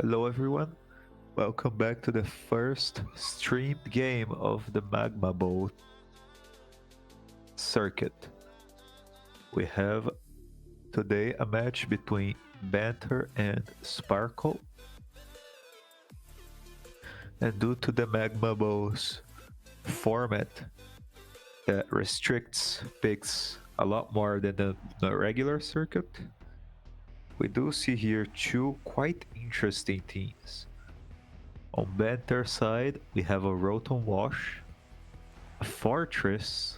Hello everyone, welcome back to the first streamed game of the Magma Bowl circuit. We have today a match between Banter and Sparkle. And due to the Magma Bowl's format that restricts picks a lot more than the regular circuit, we do see here two quite interesting teams. On Banter's side, we have a Rotom Wash, a Fortress,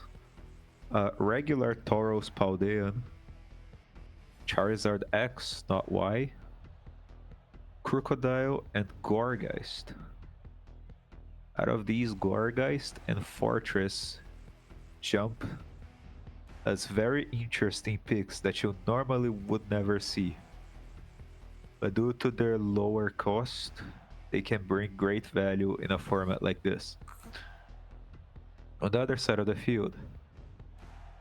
a regular Tauros Paldean, Charizard X, not Y, Crocodile, and Gorgeist. Out of these, Gorgeist and Fortress jump as very interesting picks that you normally would never see. But due to their lower cost, they can bring great value in a format like this. On the other side of the field,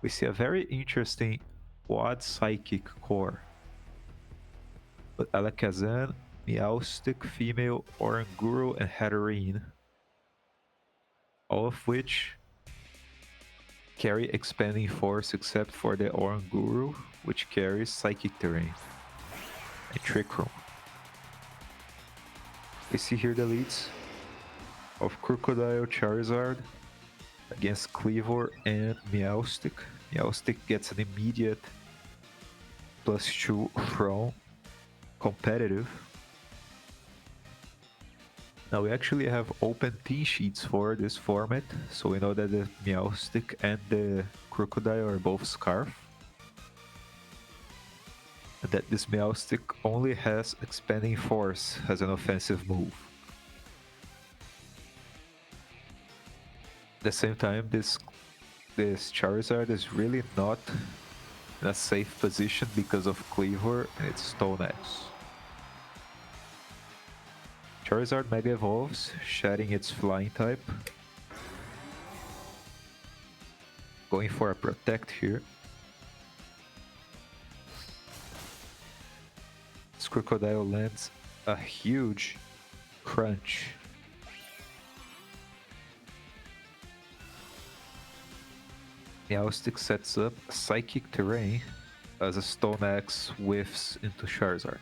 we see a very interesting Quad Psychic core with Alakazam, Meowstic, Female, Oranguru, and Hatterene, all of which carry Expanding Force except for the Oranguru, which carries Psychic Terrain and Trick Room. We see here the leads of Crocodile Charizard against Cleavor and Meowstic. Meowstic gets an immediate +2 from competitive. Now we actually have open team sheets for this format, so we know that the Meowstic and the Crocodile are both Scarf. And that this Meowstic only has Expanding Force as an offensive move. At the same time, this Charizard is really not in a safe position because of Cleavor and its Stone Axe. Charizard Mega Evolves, shedding its Flying type. Going for a Protect here. This Crocodile lands a huge Crunch. Meowstic sets up Psychic Terrain as a Stone Axe whiffs into Charizard.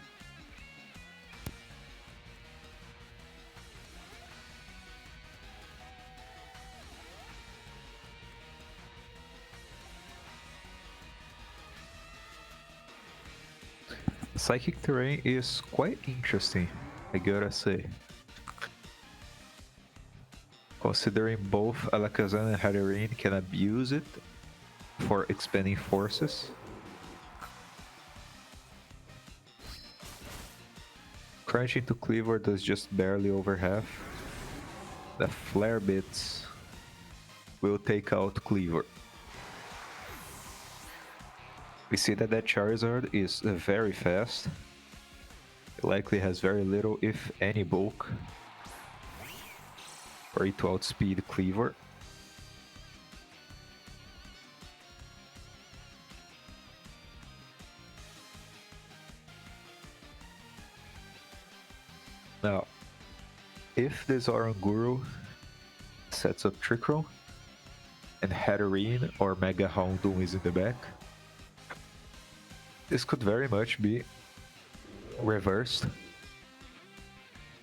Psychic Terrain is quite interesting, I gotta say. Considering both Alakazam and Hatterene can abuse it for expanding forces. Crunch into Cleavor does just barely over half. The Flare Bits will take out Cleavor. We see that Charizard is very fast. It likely has very little, if any, bulk for it to outspeed Cleavor. Now, if this Oranguru sets up Trick Room and Hatterene or Mega Houndoom is in the back, this could very much be reversed.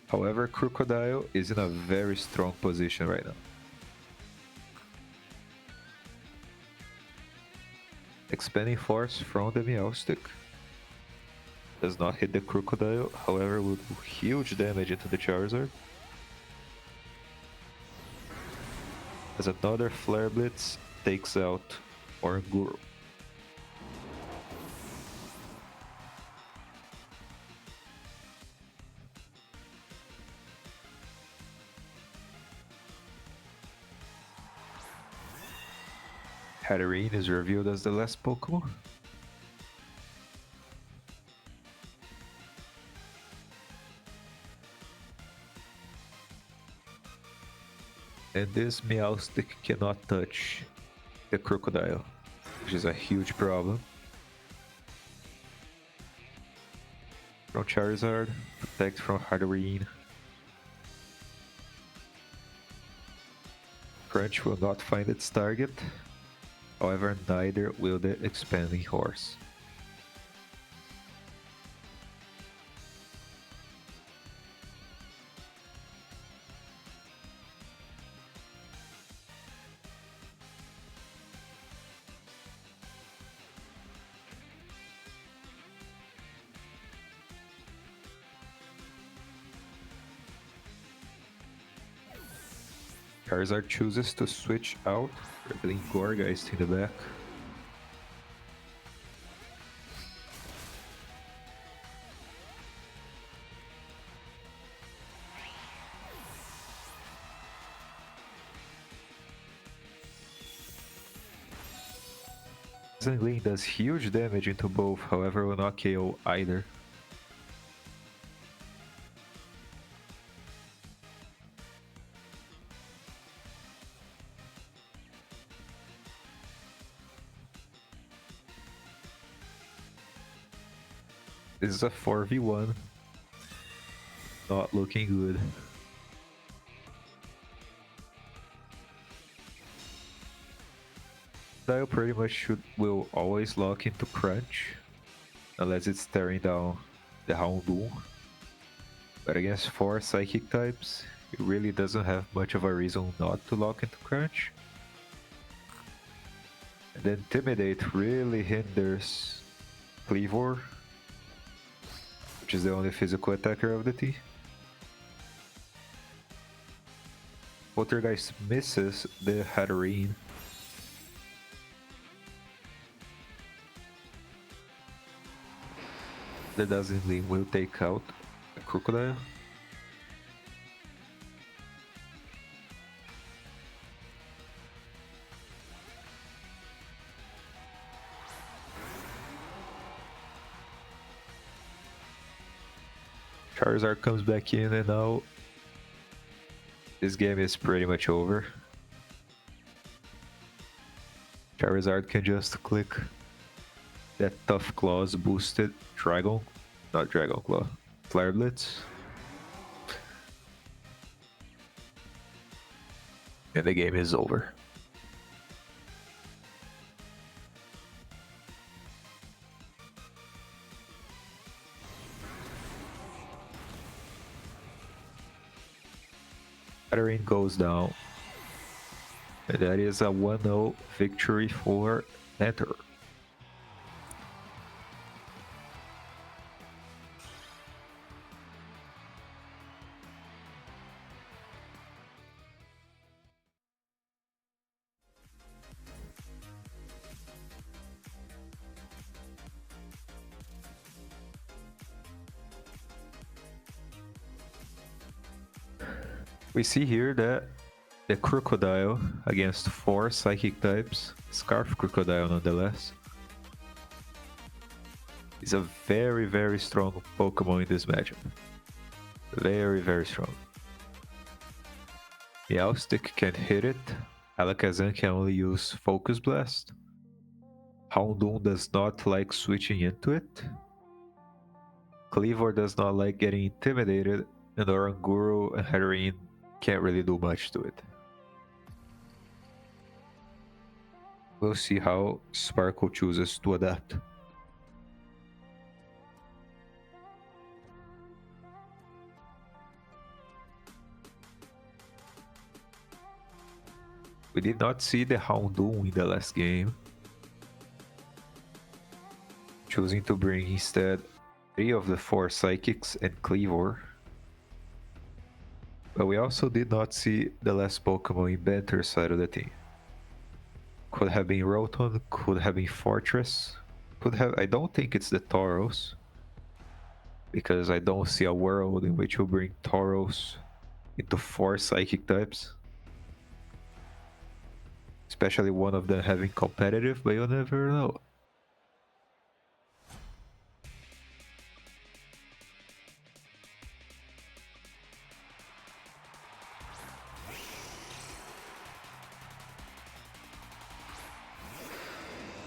However, Crocodile is in a very strong position right now. Expanding Force from the Meowstic does not hit the Crocodile, however will do huge damage into the Charizard. As another Flare Blitz takes out Oranguru. Hatterene is revealed as the last Pokemon. And this Meowstic cannot touch the Crocodile, which is a huge problem. From Charizard, protect from Halloween. Crunch will not find its target. However, neither will the expanding horse. Charizard chooses to switch out, revealing Gorgeist in the back. Zangling does huge damage into both, however will not KO either. This is a 4v1. Not looking good. Dial pretty much will always lock into Crunch, unless it's tearing down the Houndoom. But against 4 Psychic types, it really doesn't have much of a reason not to lock into Crunch. And then Intimidate really hinders Cleavor, which is the only physical attacker of the team. Poltergeist misses the Hatterene. The Dazzling will take out a Crocodile. Charizard comes back in, and now this game is pretty much over. Charizard can just click that Tough Claws boosted Dragon, not Dragon Claw, Flare Blitz. And the game is over. Hatterene goes down. And that is a 1-0 victory for Banter. We see here that the Crocodile against 4 Psychic types, Scarf Crocodile nonetheless, is a very strong Pokemon in this matchup. Very strong. Meowstic can hit it, Alakazam can only use Focus Blast, Houndoom does not like switching into it, Cleavor does not like getting intimidated, and Oranguru and Hatterene can't really do much to it. We'll see how Sparkle chooses to adapt. We did not see the Houndoom in the last game, choosing to bring instead 3 of the 4 Psychics and Cleavor. But we also did not see the last Pokemon in Banter's side of the team. Could have been Rotom, could have been Fortress, could have... I don't think it's the Tauros, because I don't see a world in which you bring Tauros into 4 Psychic types. Especially one of them having competitive, but you'll never know.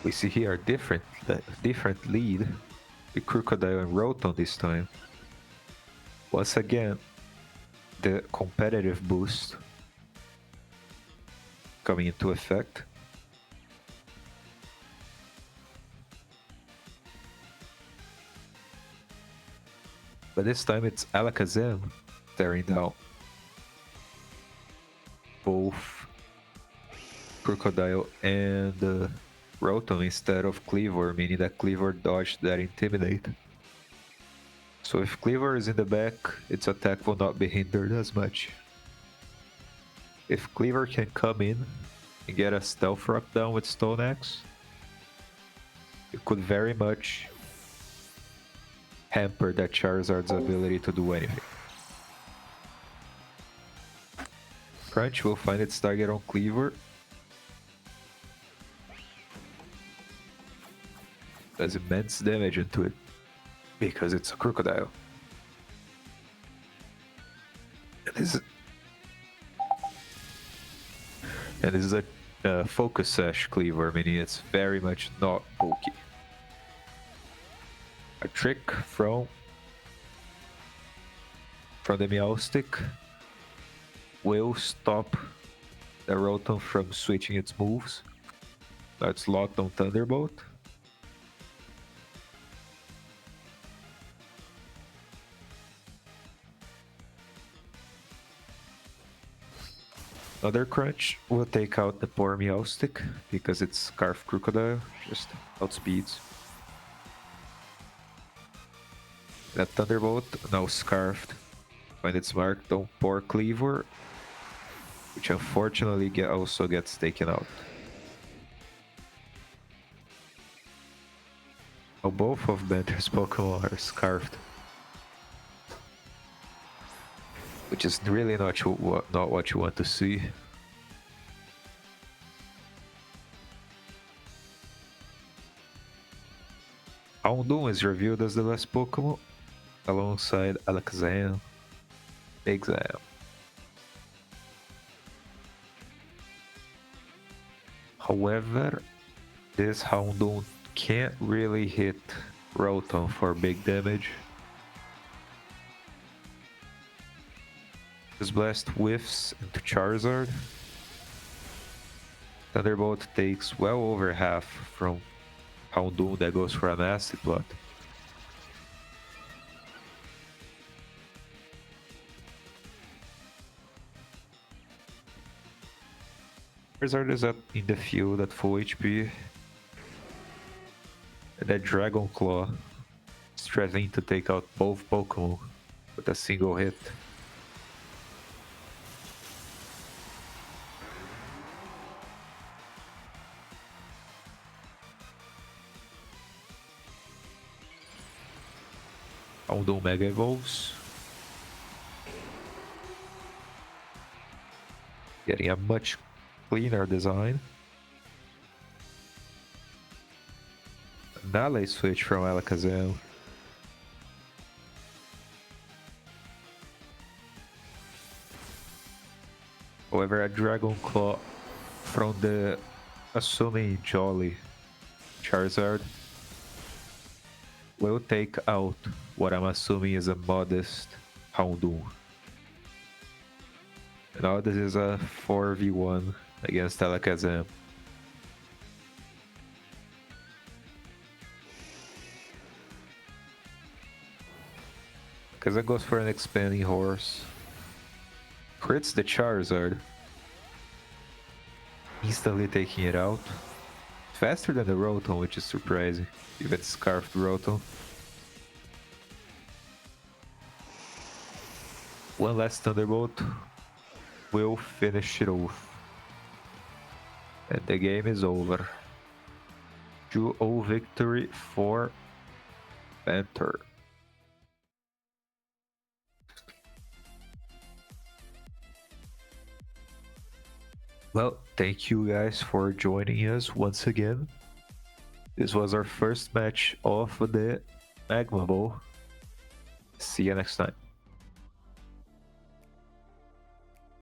We see here a different lead with Crocodile and Rotom this time. Once again, the competitive boost coming into effect. But this time it's Alakazam tearing down both Crocodile and Rotom instead of Cleaver, meaning that Cleaver dodged that Intimidate. So if Cleaver is in the back, its attack will not be hindered as much. If Cleaver can come in and get a Stealth Rock down with Stone Axe, it could very much hamper that Charizard's ability to do anything. Crunch will find its target on Cleaver. Does immense damage into it because it's a Crocodile. And this is a Focus Sash Cleaver, meaning it's very much not bulky. A trick from the Meowstic will stop the Rotom from switching its moves. Now it's locked on Thunderbolt. Another Crunch will take out the poor Meowstic because its Scarf Crocodile just outspeeds. That Thunderbolt, now Scarfed, find its marked on poor Cleaver, which unfortunately also gets taken out. Now both of Banter's Pokemon are Scarfed, which is really not what you want to see. Houndoom is revealed as the last Pokemon, alongside Alakazam, Exam. However, this Houndoom can't really hit Rotom for big damage. This Blast whiffs into Charizard. Thunderbolt takes well over half from Houndoom that goes for a nasty plot. Charizard is up in the field at full HP. And that Dragon Claw is threatening to take out both Pokemon with a single hit. Houndoom Mega Evolves. Getting a much cleaner design. Nale switch from Alakazam. However, a Dragon Claw from the assuming Jolly Charizard will take out what I'm assuming is a modest Houndoom. Now this is a 4v1 against Alakazam. Alakazam goes for an Expanding Horse. Crits the Charizard, instantly taking it out. Faster than the Rotom, which is surprising. Even Scarfed Rotom. One last Thunderbolt will finish it off. And the game is over. 2-0 victory for Banter. Well, thank you guys for joining us once again. This was our first match of the Magma Bowl. See you next time.